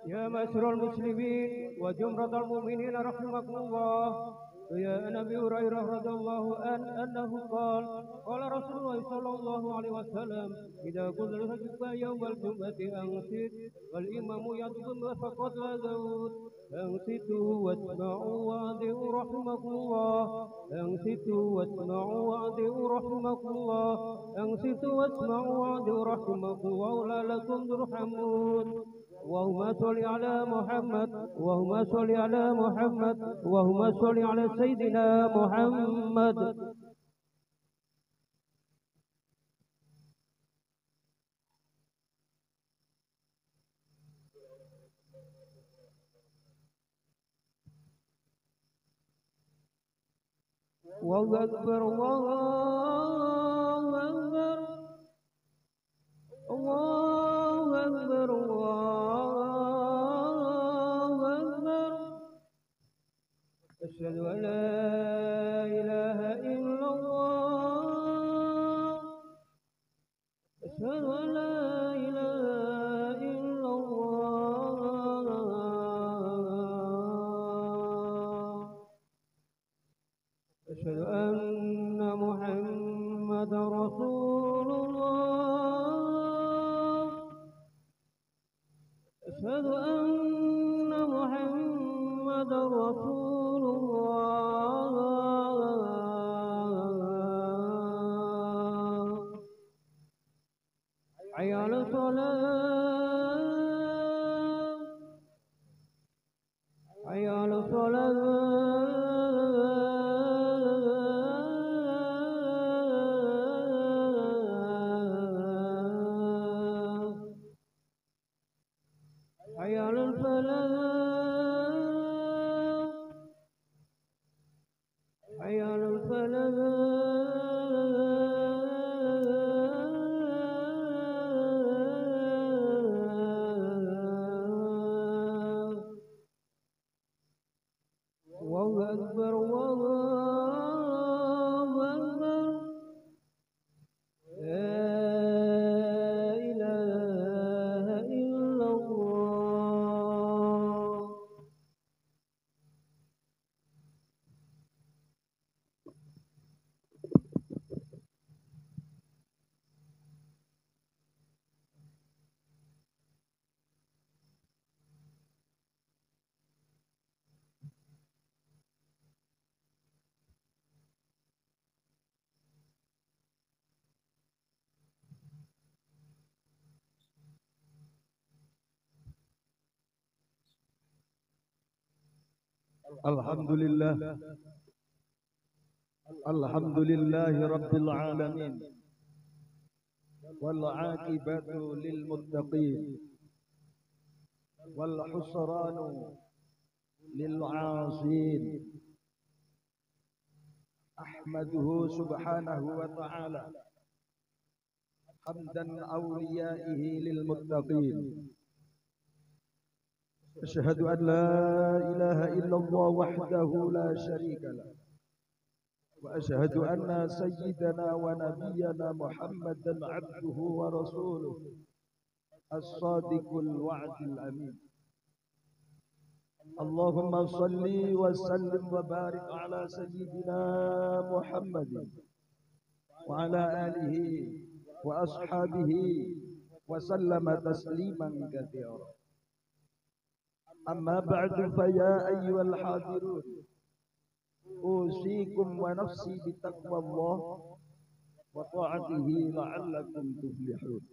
يا معشر المسلمين وجمرة المؤمنين رحمكم الله. يا نبي هريرة رضي الله عنه أنه قال رسول الله صلى الله عليه وسلم إذا قلت الخطبة يوم الجمعة أنصت والإمام يخطب فقد لغوت أنصتوا واسمعوا وأطيعوا رحمكم الله. أنصتوا واسمعوا وأطيعوا رحمكم الله. أنصتوا واسمعوا وأطيعوا رحمكم الله لعلكم ترحمون. اللهم صل على محمد اللهم صل على محمد اللهم صل على سيدنا محمد. الله أكبر الله أكبر الله أكبر الله أكبر. أشهد أن لا إله إلا الله. أشهد أن لا إله إلا الله. أشهد أن محمد رسول الله. أشهد أن محمد رسول الله. حي على الصلاة حي على الصلاة. حي على الفلاح حي على الفلاح. الله أكبر الله أكبر. لا إله إلا الله. الحمد لله الحمد لله رب العالمين والعاقبة للمتقين والحسران للعاصين. أحمده سبحانه وتعالى حمدا أوليائه للمتقين. أشهد أن لا إله إلا الله وحده لا شريك له وأشهد أن سيدنا ونبينا محمدا عبده ورسوله الصادق الوعد الأمين. اللهم صل وسلم وبارك على سيدنا محمد وعلى آله وأصحابه وسلم تسليما كثيرا. أما بعد فيا أيها الحاضرون أوصيكم ونفسي بتقوى الله وطاعته لعلكم تفلحون.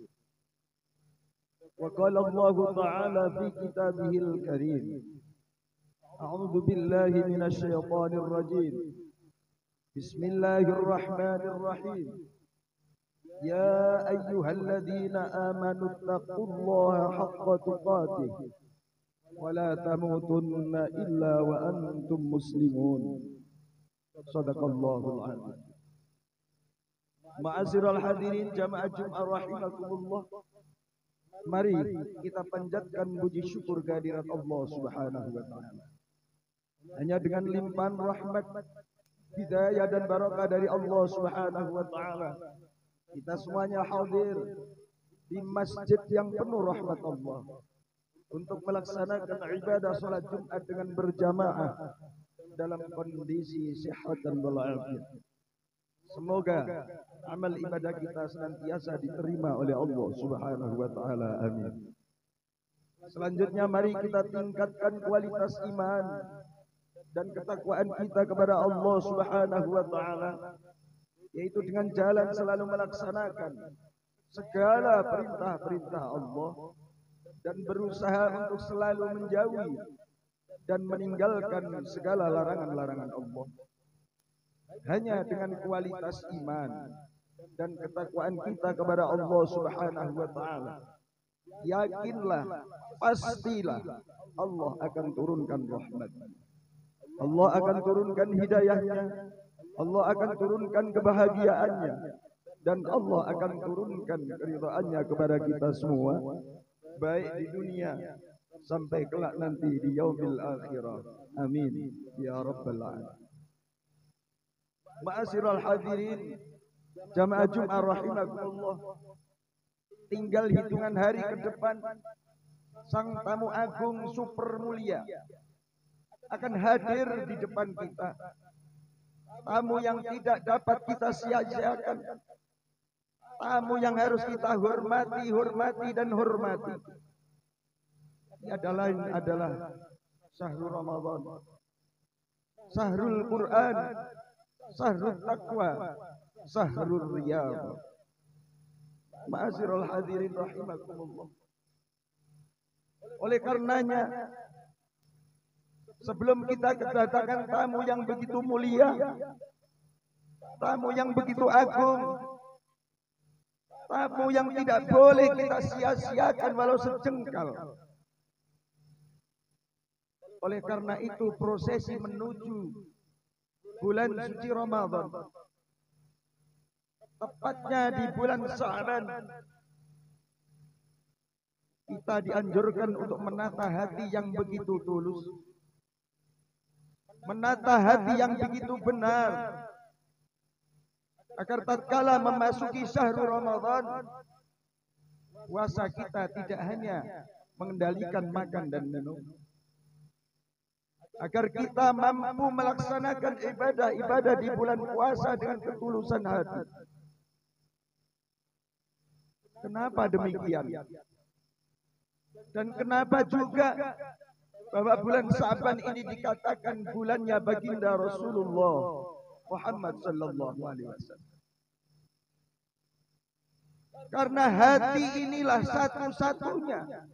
وقال الله تعالى في كتابه الكريم: أعوذ بالله من الشيطان الرجيم. بسم الله الرحمن الرحيم. يا أيها الذين آمنوا اتقوا الله حق تقاته ولا تموتن إلا وأنتم مسلمون. صدق الله العظيم. Ma'asyiral hadirin jamaah Jumat rahimakumullah. Mari kita panjatkan puji syukur kehadirat Allah Subhanahu wa taala. Hanya dengan limpahan rahmat, hidayah dan barakah dari Allah Subhanahu wa taala, kita semuanya hadir di masjid yang penuh rahmat Allah, untuk melaksanakan ibadah salat Jumat dengan berjamaah dalam kondisi sehat dan walafiat. Semoga amal ibadah kita senantiasa diterima oleh Allah Subhanahu wa taala. Amin. Selanjutnya mari kita tingkatkan kualitas iman dan ketakwaan kita kepada Allah Subhanahu wa taala, yaitu dengan jalan selalu melaksanakan segala perintah-perintah Allah dan berusaha untuk selalu menjauhi dan meninggalkan segala larangan-larangan Allah. Hanya dengan kualitas iman dan ketakwaan kita kepada Allah Subhanahu wa taala, yakinlah, pastilah Allah akan turunkan rahmat. Allah akan turunkan hidayahnya, Allah akan turunkan kebahagiaannya, dan Allah akan turunkan keridhaannya kepada kita semua, baik di dunia sampai kelak nanti di yaumil akhirah. Amin ya rabbal alamin. Ma'asyiral hadirin jamaah Jumat rahimakumullah, tinggal hitungan hari ke depan sang tamu agung super mulia akan hadir di depan kita. Tamu yang tidak dapat kita sia-siakan, tamu yang harus kita hormati dan hormati. Tiada lain adalah syahrul Ramadan, syahrul Quran, syahrul taqwa, syahrul riyadh. Ma'asyiral hadirin rahimakumullah. Oleh karenanya, sebelum kita kedatangan tamu yang begitu mulia, tamu yang begitu agung, tamu yang tidak boleh kita sia-siakan walau sejengkal. Oleh karena itu, prosesi menuju bulan suci Ramadan, tepatnya di bulan Sya'ban, kita dianjurkan untuk menata hati yang begitu tulus, menata hati yang begitu benar, agar tatkala memasuki syahrul Ramadan, puasa kita tidak hanya mengendalikan makan dan minum, agar kita mampu melaksanakan ibadah-ibadah di bulan puasa dengan ketulusan hati. Kenapa demikian? Dan kenapa juga bahwa bulan Sya'ban ini dikatakan bulannya baginda Rasulullah Muhammad sallallahu alaihi wasallam? Karena hati inilah satu-satunya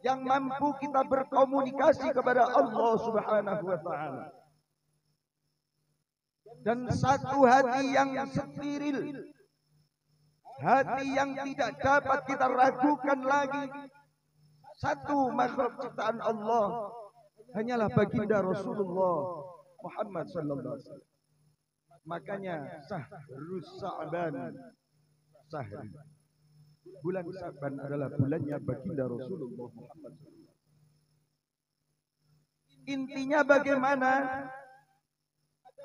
yang mampu kita berkomunikasi kepada Allah Subhanahu wa taala. Dan satu hati yang steril, hati yang tidak dapat kita ragukan lagi, satu makhluk ciptaan Allah hanyalah baginda Rasulullah Muhammad sallallahu alaihi wasallam. Makanya syahrus Sya'ban, bulan Sya'ban adalah bulannya baginda Rasulullah Muhammad sallallahu alaihi wasallam. Intinya bagaimana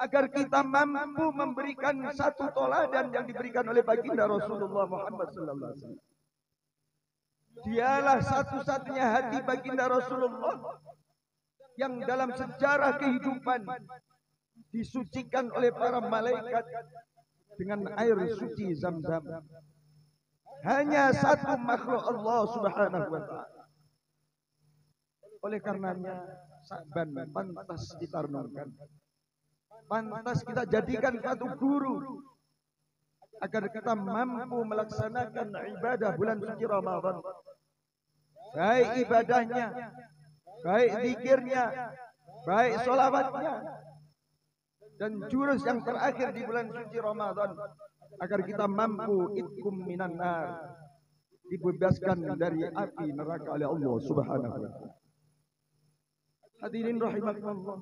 agar kita mampu memberikan satu toladan yang diberikan oleh baginda Rasulullah Muhammad sallallahu alaihi wasallam. Dialah satu-satunya hati baginda Rasulullah yang dalam sejarah kehidupan disucikan oleh para malaikat dengan air suci Zam-Zam. Hanya satu makhluk Allah Subhanahu wa taala. Oleh karenanya Sya'ban pantas kita renungkan, pantas kita jadikan satu guru agar kita mampu melaksanakan ibadah bulan suci Ramadan, baik ibadahnya, baik zikirnya, baik sholawatnya, dan jurus yang terakhir di bulan suci Ramadan, agar kita mampu itkum minan nar, dibebaskan dari api neraka oleh Allah Subhanahu wa taala. Hadirin rahimakumullah.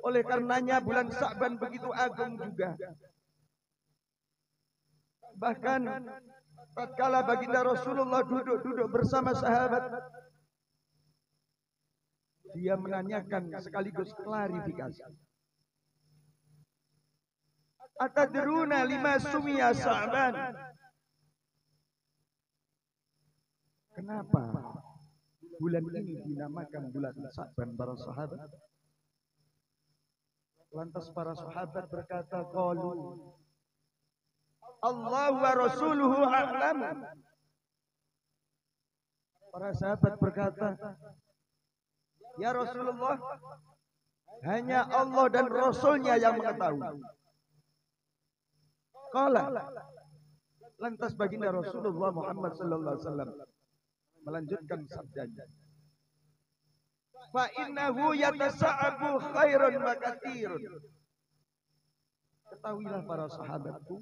Oleh karenanya bulan Sya'ban begitu agung juga. Bahkan tatkala baginda Rasulullah duduk bersama sahabat, dia menanyakan sekaligus klarifikasi. Atadruna lima sumiya Sya'ban? kenapa bulan ini dinamakan bulan Sa'ban para sahabat? Lantas para sahabat berkata, qalu Allah wa rasuluhu a'lam. Para sahabat berkata, ya Rasulullah, hanya Allah dan Rasulnya yang mengetahui. Qala, lantas baginda Rasulullah Muhammad sallallahu alaihi wasallam melanjutkan sabdanya, fa innahu yatasa'abu khairun wa katsirun. Ketahuilah para sahabatku,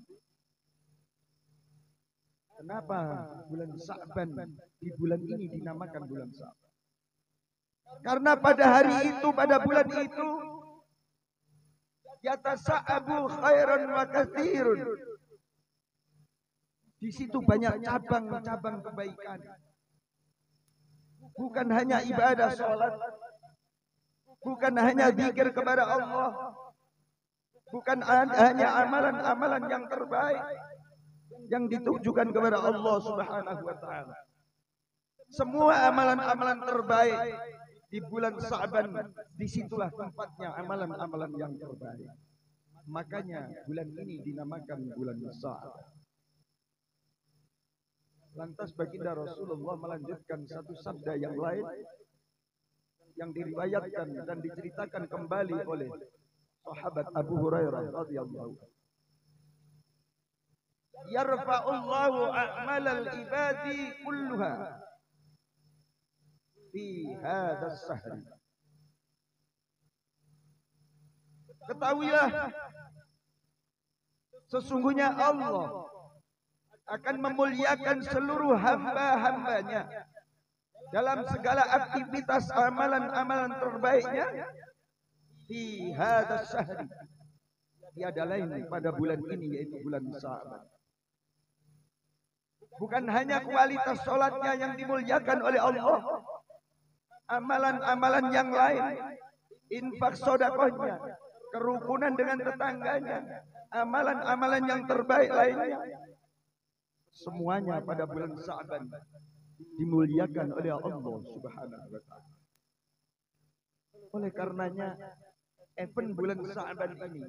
kenapa bulan Sa'ban di bulan ini dinamakan bulan Sa'ban? Karena pada hari itu, pada bulan itu, yatasa'abu khairun wa katsirun. Di situ banyak cabang-cabang kebaikan. Bukan hanya ibadah sholat, bukan hanya zikir kepada Allah, bukan hanya amalan-amalan yang terbaik yang ditujukan kepada Allah Subhanahu wa taala. Semua amalan-amalan terbaik di bulan Sa'ban, disitulah tempatnya amalan-amalan yang terbaik. Makanya bulan ini dinamakan bulan Sa'ban. Lantas baginda Rasulullah melanjutkan satu sabda yang lain yang diriwayatkan dan diceritakan kembali oleh sahabat Abu Hurairah radhiyallahu anhu. Yarfa'ullahu a'malal ibadi kulluha fi hadzal sahri. Ketahuilah, sesungguhnya Allah akan memuliakan seluruh hamba-hambanya dalam segala aktivitas amalan-amalan terbaiknya di hadzal syahri, tiada lain pada bulan ini, yaitu bulan Sa'ban. Bukan hanya kualitas sholatnya yang dimuliakan oleh Allah, amalan-amalan yang lain, infak sedekahnya, kerukunan dengan tetangganya, amalan-amalan yang terbaik lainnya, semuanya pada bulan Sa'ban dimuliakan oleh Allah Subhanahu wa taala. Oleh karenanya, event bulan Sa'ban ini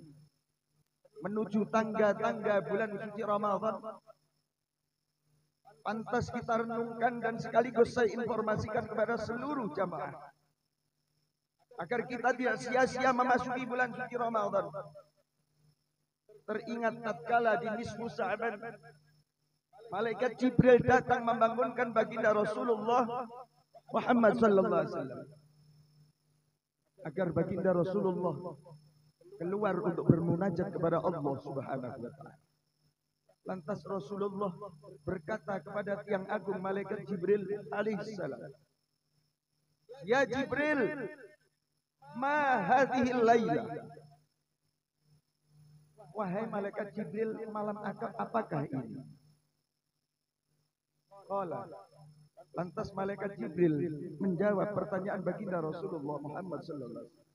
menuju tangga-tangga bulan suci Ramadan, pantas kita renungkan dan sekaligus saya informasikan kepada seluruh jamaah agar kita tidak sia-sia memasuki bulan suci Ramadan. Teringat tatkala di nisfu Sa'ban, malaikat Jibril datang membangunkan baginda Rasulullah Muhammad sallallahu alaihi wasallam agar baginda Rasulullah keluar untuk bermunajat kepada Allah Subhanahu wa taala. Lantas Rasulullah berkata kepada tiang agung malaikat Jibril alaihissalam, ya Jibril, ma hadhil laila. Wahai malaikat Jibril, malam apakah ini? Qala, lantas malaikat Jibril menjawab pertanyaan baginda Rasulullah Muhammad sallallahu alaihi wasallam,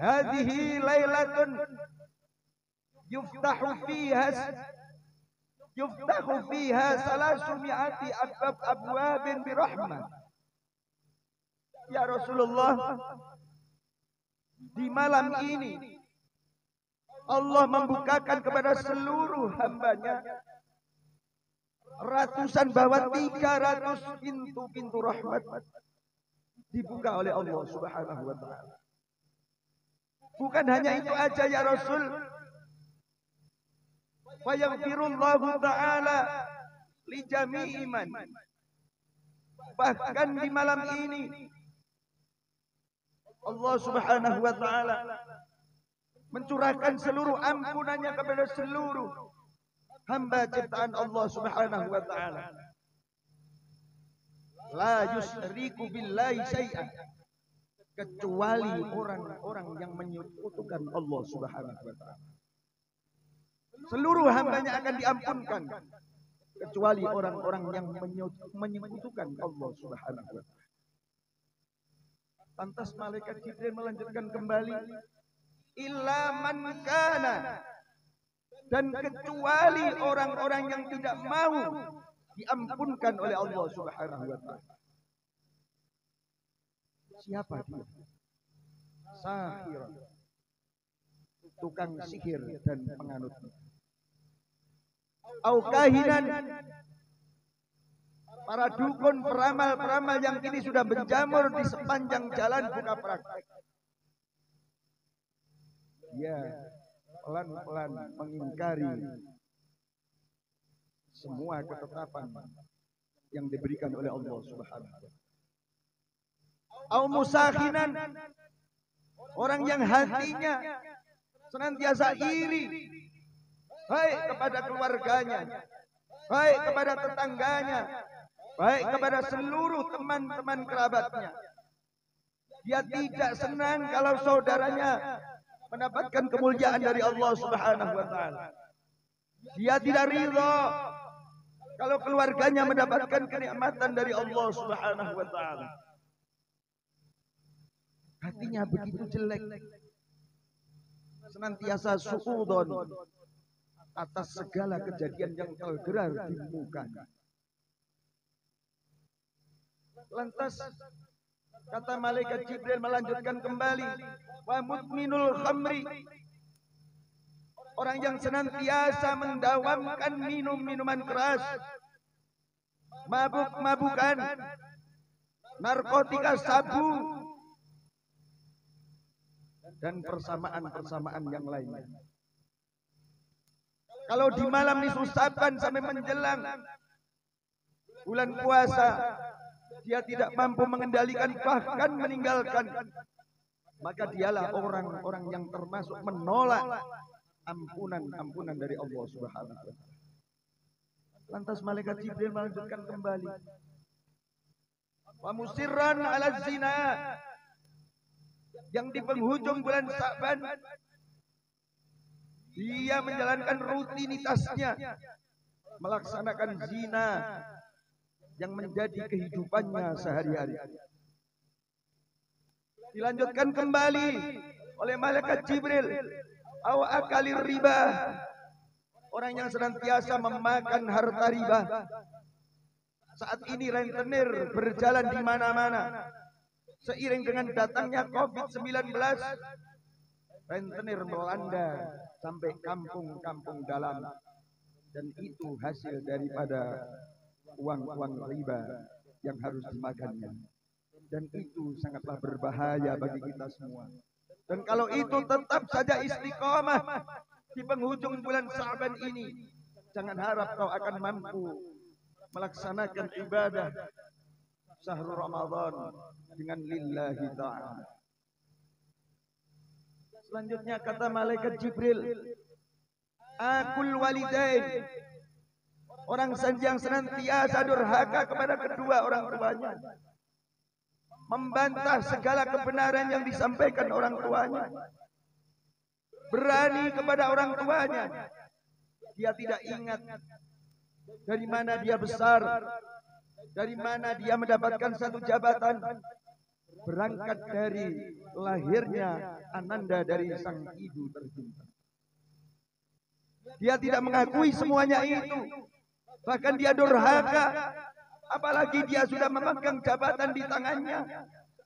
hadhihi lailatun yuftahu fiha salasumi'ati abwabin birahmah. Ya Rasulullah, di malam ini Allah membukakan kepada seluruh hambanya ratusan, bahwa 300 pintu-pintu rahmat dibuka oleh Allah Subhanahu wa taala. Bukan hanya itu aja ya Rasul, wa yaghfirullahu taala li jami'i man. Bahkan di malam ini Allah Subhanahu wa taala mencurahkan seluruh ampunannya kepada seluruh hamba ciptaan Allah Subhanahu wa taala. La yusriku billahi syai'an, kecuali orang-orang yang menyekutukan Allah Subhanahu wa taala. Seluruh hambanya akan diampunkan kecuali orang-orang yang menyekutukan Allah Subhanahu wa taala. Lantas malaikat Jibril melanjutkan kembali, illa man kana, dan kecuali orang-orang yang tidak mau diampunkan oleh Allah Subhanahu wa taala. Siapa dia? Sahir, tukang sihir dan penganutnya. Au kahinan, para dukun, peramal-peramal yang kini sudah menjamur di sepanjang jalan buka praktek. Dia pelan-pelan mengingkari semua ketetapan yang diberikan oleh Allah Subhanahu wa taala. Au musakhinan, orang yang hatinya senantiasa iri, baik kepada keluarganya, baik kepada tetangganya, baik kepada seluruh teman-teman kerabatnya. Dia tidak senang kalau saudaranya mendapatkan kemuliaan dari Allah Subhanahu wa taala. Dia tidak ridha kalau keluarganya mendapatkan kenikmatan dari Allah Subhanahu wa taala. Hatinya begitu jelek, senantiasa suudzon atas segala kejadian yang tergerar di mukanya. Lantas kata malaikat Jibril melanjutkan kembali, wa mudminul khamri, orang yang senantiasa mendawamkan minum-minuman keras, mabuk-mabukan, narkotika sabu, dan persamaan-persamaan yang lainnya. Kalau di malam disusahkan sampai menjelang bulan puasa, dia tidak mampu mengendalikan, bahkan meninggalkan, maka dialah orang-orang yang termasuk menolak ampunan dari Allah Subhanahu wa taala. Lantas malaikat Jibril melanjutkan kembali, wa musirran ala zina, yang di penghujung bulan Sya'ban dia menjalankan rutinitasnya melaksanakan zina yang menjadi kehidupannya sehari-hari. Dilanjutkan kembali oleh malaikat Jibril, aw akalir riba, orang yang senantiasa memakan harta riba. Saat ini rentenir berjalan di mana-mana. Seiring dengan datangnya COVID-19, rentenir melanda sampai kampung-kampung dalam, dan itu hasil daripada uang-uang riba yang harus dimakannya. Dan itu sangatlah berbahaya bagi kita semua. Dan kalau itu tetap saja istiqomah di penghujung bulan Sya'ban ini, jangan harap kau akan mampu melaksanakan ibadah syahrul Ramadan dengan lillahi ta'ala. Selanjutnya kata malaikat Jibril, akul walidain, orang yang senantiasa durhaka kepada kedua orang tuanya, membantah segala kebenaran yang disampaikan orang tuanya, berani kepada orang tuanya. Dia tidak ingat dari mana dia besar, dari mana dia mendapatkan satu jabatan, berangkat dari lahirnya ananda dari sang ibu tercinta. Dia tidak mengakui semuanya itu, bahkan dia durhaka, apalagi dia sudah memegang jabatan di tangannya,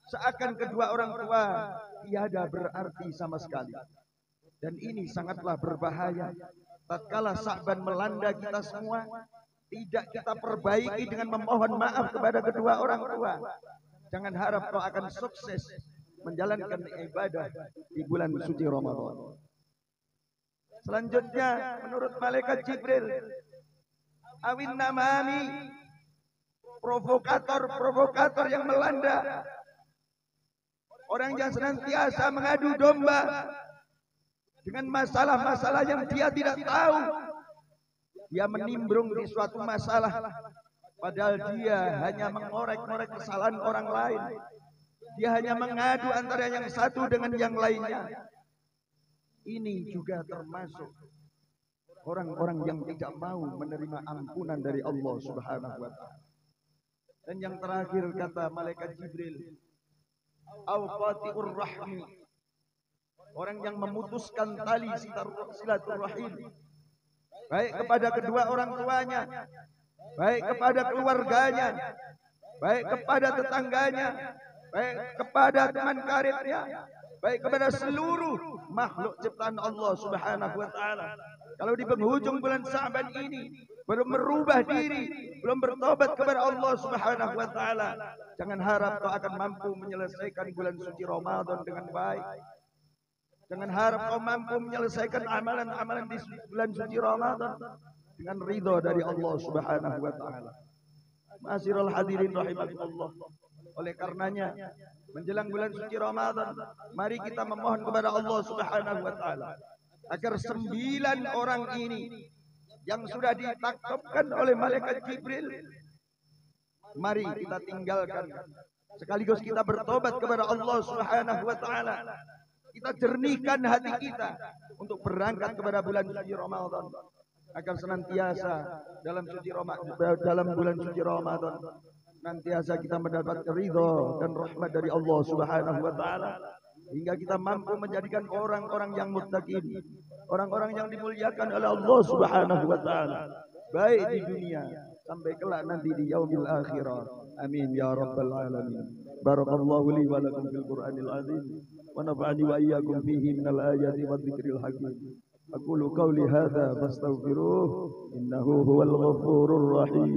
seakan kedua orang tua tiada berarti sama sekali. Dan ini sangatlah berbahaya. Tatkala Sya'ban melanda kita semua, tidak kita perbaiki dengan memohon maaf kepada kedua orang tua, jangan harap kau akan sukses menjalankan ibadah di bulan suci Ramadan. Selanjutnya menurut malaikat Jibril, awin namami, provokator yang melanda, orang yang senantiasa mengadu domba dengan masalah-masalah yang dia tidak tahu. Dia menimbrung di suatu masalah, padahal dia hanya mengorek-ngorek kesalahan orang lain. Dia hanya mengadu antara yang satu dengan yang lainnya. Ini juga termasuk orang-orang yang tidak mau menerima ampunan dari Allah Subhanahu wa taala. Dan yang terakhir kata malaikat Jibril, awqati'ur rahmi, orang yang memutuskan tali silaturahim, baik kepada kedua orang tuanya, baik kepada keluarganya, baik kepada tetangganya, baik kepada teman karibnya, baik kepada seluruh makhluk ciptaan Allah Subhanahu wa taala. Kalau di penghujung bulan Sa'ban ini belum merubah diri, belum bertobat kepada Allah Subhanahu wa taala, jangan harap kau akan mampu menyelesaikan bulan suci Ramadan dengan baik. Jangan harap kau mampu menyelesaikan amalan-amalan di bulan suci Ramadan dengan ridha dari Allah Subhanahu wa taala. Ma'asyiral hadirin rahimakumullah. Oleh karenanya, menjelang bulan suci Ramadan, mari kita memohon kepada Allah Subhanahu wa taala agar 9 orang ini yang sudah ditaklukkan oleh malaikat Jibril, mari kita tinggalkan sekaligus kita bertobat kepada Allah Subhanahu wa taala. Kita jernihkan hati kita untuk berangkat kepada bulan suci Ramadan agar senantiasa dalam bulan suci Ramadan senantiasa kita mendapat ridha dan rahmat dari Allah Subhanahu wa taala hingga kita mampu menjadikan orang-orang yang muttaqin, orang-orang yang dimuliakan oleh Allah Subhanahu wa taala baik di dunia sampai kelak nanti di yaumil akhirah. Amin ya rabbal alamin. Barakallahu li wa lakum fil Qur'anil azim wa nafa'ani wa iyyakum fihi minal ayati wadh-dhikril hakim. Aqulu qawli hadza fastaghfiruh innahu huwal ghafurur rahim.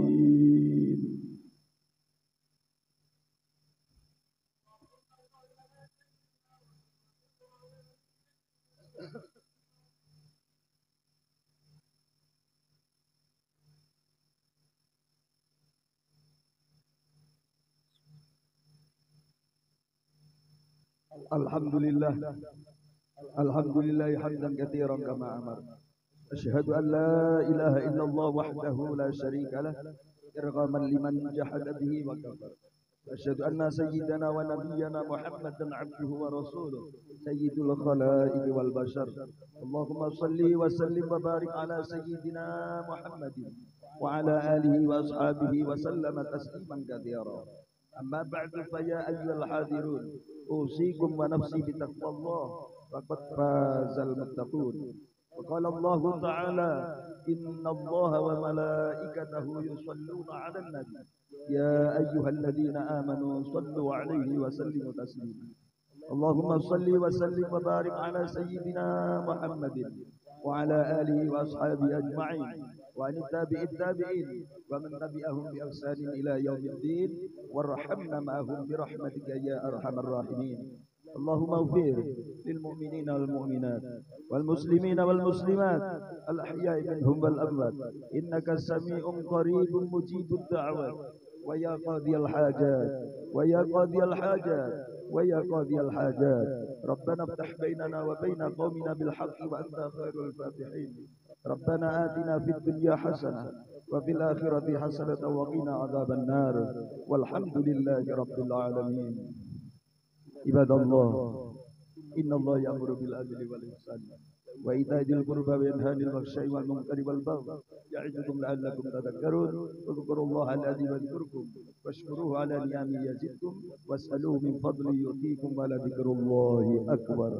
Alhamdulillah, alhamdulillah hamdan katsiran kama amar. Asyhadu an la ilaha illallah wahdahu la syarika lah irghaman liman jahada bihi wa kafar. Asyhadu anna sayyidana wa nabiyyana Muhammadan abduhu wa rasuluh sayyidul khalaiqi wal bashar. Allahumma salli wa sallim wa barik ala sayyidina Muhammadin wa ala alihi wa ashabihi wa sallama tasliman katsira. Amma ba'du fa ya ayyuhal hadirun usikum wa nafsi bi taqwallah faqad fazal muttaqun. Wa qala Allah ta'ala inna Allah wa malaikatahu yusalluna 'alan nabi ya ayyuhalladzina amanu sallu 'alaihi wa sallimu taslima. Allahumma salli wa sallim wa barik ala sayyidina Muhammadin wa ala alihi wa ashabihi ajma'in wa an tabi'in wa man tabi'ahum bi ihsanin ila yaumiddin warhamna ma'ahum bi rahmatika ya arhamar rahimin. Allahumma ighfir lil mu'minina wal mu'minat wal muslimina wal muslimat al ahya'i minhum wal amwat innaka sami'un qaribun mujibud da'wat wa ya qadiyal hajat wa ya qadiyal hajat wa ya qadiyal hajat rabbana iftah bainana wa baina qaumina bil haqqi wa anta khairul fatihin. ربنا آتنا في الدنيا حسنة وفي الآخرة حسنة وقنا عذاب النار والحمد لله رب العالمين. عباد الله إن الله يأمر بالعدل والإحسان وإيتاء ذي القربى وينهى عن الفحشاء والمنكر والبغي يعظكم لعلكم تذكرون اذكروا الله العظيم يذكركم واشكروه على نعمه يزدكم واسألوه من فضله يؤتيكم ولذكر الله أكبر.